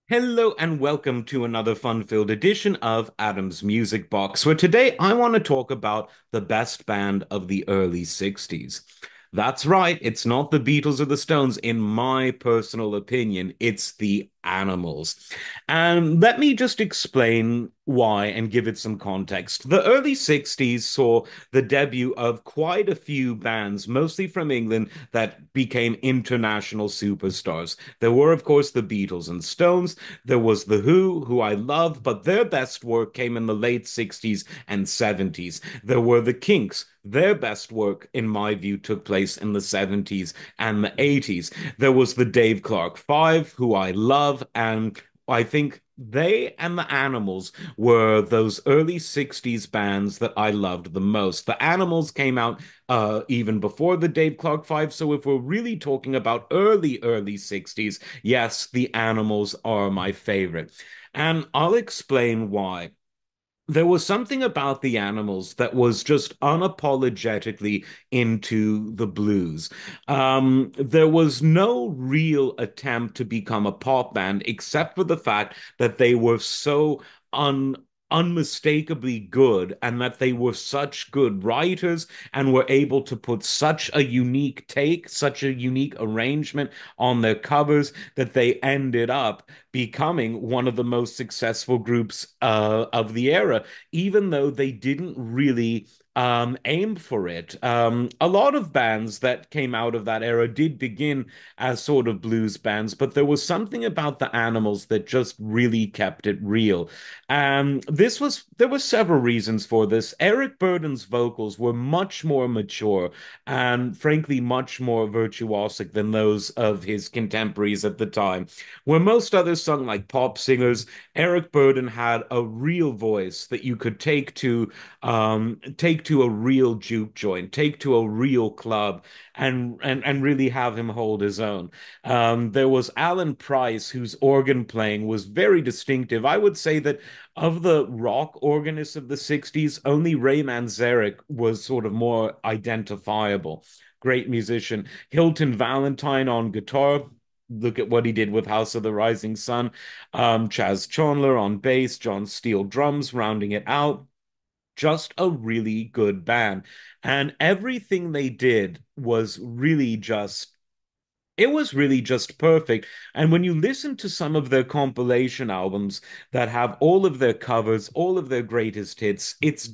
Hello and welcome to another fun-filled edition of Adam's Music Box, where today I want to talk about the best band of the early 60s. That's right, it's not the Beatles or the Stones, in my personal opinion, it's the Animals. And let me just explain why and give it some context. The early 60s saw the debut of quite a few bands, mostly from England, that became international superstars. There were, of course, the Beatles and Stones. There was The who I love, but their best work came in the late 60s and 70s. There were the Kinks. Their best work, in my view, took place in the 70s and the 80s. There was the Dave Clark Five, who I love, and I think they and the Animals were those early 60s bands that I loved the most. The Animals came out even before the Dave Clark Five, so if we're really talking about early 60s, yes, the Animals are my favorite. And I'll explain why. There was something about the Animals that was just unapologetically into the blues. There was no real attempt to become a pop band, except for the fact that they were so un unmistakably good and that they were such good writers and were able to put such a unique take, such a unique arrangement on their covers that they ended up becoming one of the most successful groups of the era, even though they didn't really aim for it. A lot of bands that came out of that era did begin as sort of blues bands, but there was something about the Animals that just really kept it real. There were several reasons for this. Eric Burdon's vocals were much more mature and frankly much more virtuosic than those of his contemporaries at the time. Where most others sung like pop singers, Eric Burdon had a real voice that you could take to a real juke joint, take to a real club, and really have him hold his own. There was Alan Price, whose organ playing was very distinctive. I would say that of the rock organists of the 60s, only Ray Manzarek was sort of more identifiable. Great musician. Hilton Valentine on guitar. Look at what he did with House of the Rising Sun. Chaz Chandler on bass, John Steele drums, rounding it out. Just a really good band. And everything they did was really just it was really just perfect. And when you listen to some of their compilation albums that have all of their covers, all of their greatest hits, it's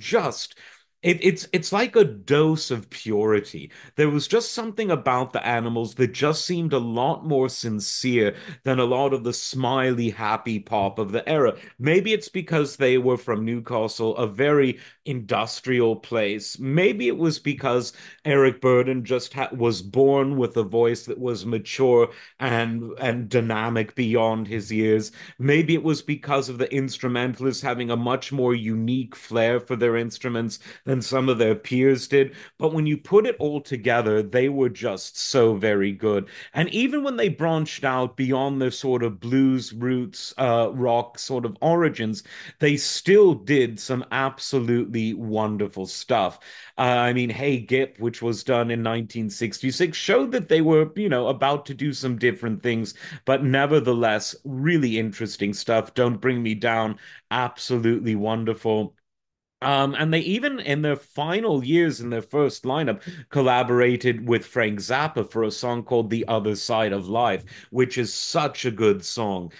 like a dose of purity. There was just something about the Animals that just seemed a lot more sincere than a lot of the smiley, happy pop of the era. Maybe it's because they were from Newcastle, a very industrial place. Maybe it was because Eric Burdon just was born with a voice that was mature and dynamic beyond his years. Maybe it was because of the instrumentalists having a much more unique flair for their instruments than some of their peers did. But when you put it all together, they were just so very good. And even when they branched out beyond their sort of blues roots, rock sort of origins, they still did some absolutely wonderful stuff. I mean, Hey Gip, which was done in 1966, showed that they were, about to do some different things, but nevertheless, really interesting stuff. Don't Bring Me Down, absolutely wonderful. And they even, in their final years in their first lineup, collaborated with Frank Zappa for a song called The Other Side of Life, which is such a good song.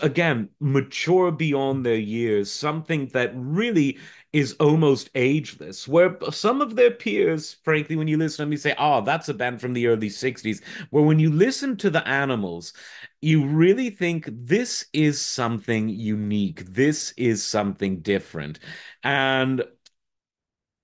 Again, mature beyond their years, something that really is almost ageless, where some of their peers, frankly, when you listen to them, you say, oh, that's a band from the early 60s. Where when you listen to the Animals, you really think this is something unique. This is something different. And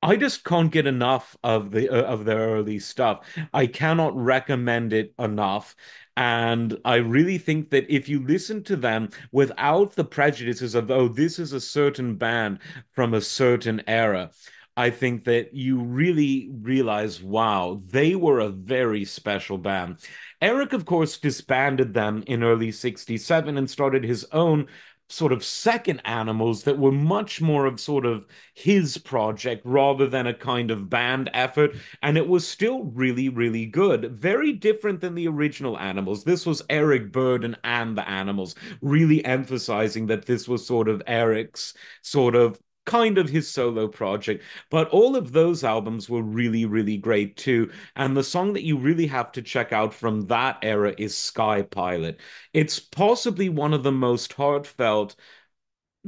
I just can't get enough of their early stuff. I cannot recommend it enough. And I really think that if you listen to them without the prejudices of, oh, this is a certain band from a certain era, I think that you really realize, wow, they were a very special band. Eric, of course, disbanded them in early 67 and started his own sort of second animals that were much more of sort of his project rather than a kind of band effort. And it was still really, really good. Very different than the original animals. This was Eric Burdon and the animals, really emphasizing that this was sort of Eric's sort of kind of his solo project. But all of those albums were really, really great too. And the song that you really have to check out from that era is Sky Pilot. It's possibly one of the most heartfelt,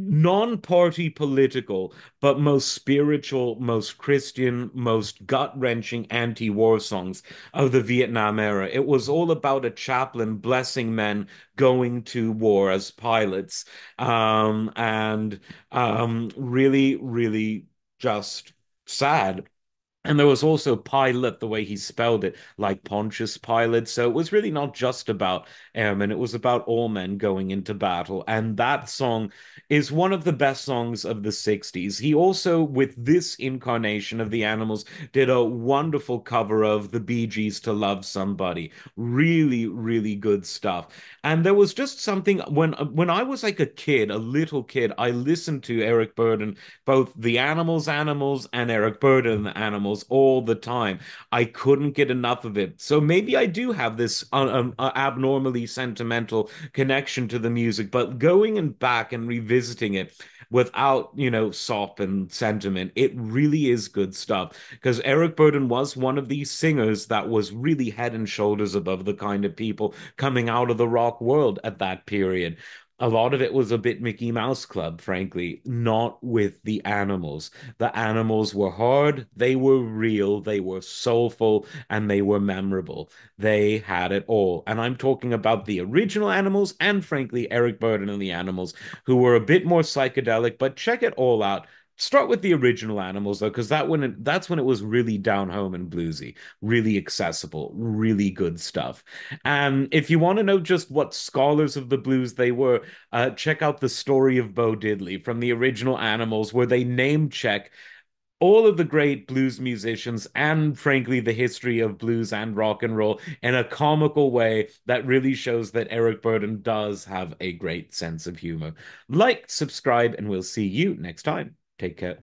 non-party political, but most spiritual, most Christian, most gut-wrenching anti-war songs of the Vietnam era. It was all about a chaplain blessing men going to war as pilots, and really, really just sad. And there was also Pilate, the way he spelled it, like Pontius Pilate. So it was really not just about airmen, it was about all men going into battle. And that song is one of the best songs of the 60s. He also, with this incarnation of the Animals, did a wonderful cover of the Bee Gees' To Love Somebody. Really, really good stuff. And there was just something when I was like a kid, a little kid, I listened to Eric Burdon, both the Animals and Eric Burdon Animals all the time. I couldn't get enough of it. So maybe I do have this abnormally sentimental connection to the music, but going and back and revisiting it without, sop and sentiment, it really is good stuff. Because Eric Burdon was one of these singers that was really head and shoulders above the kind of people coming out of the rock world at that period. A lot of it was a bit Mickey Mouse Club, frankly, not with the animals. The animals were hard, they were real, they were soulful, and they were memorable. They had it all. And I'm talking about the original animals and, frankly, Eric Burdon and the animals, who were a bit more psychedelic, but check it all out. Start with the original animals though, because that's when it was really down home and bluesy, really accessible, really good stuff. And if you want to know just what scholars of the blues they were, check out the story of Bo Diddley from the original Animals, where they name check all of the great blues musicians and, frankly, the history of blues and rock and roll in a comical way that really shows that Eric Burdon does have a great sense of humor. Like, subscribe, and we'll see you next time. Take care.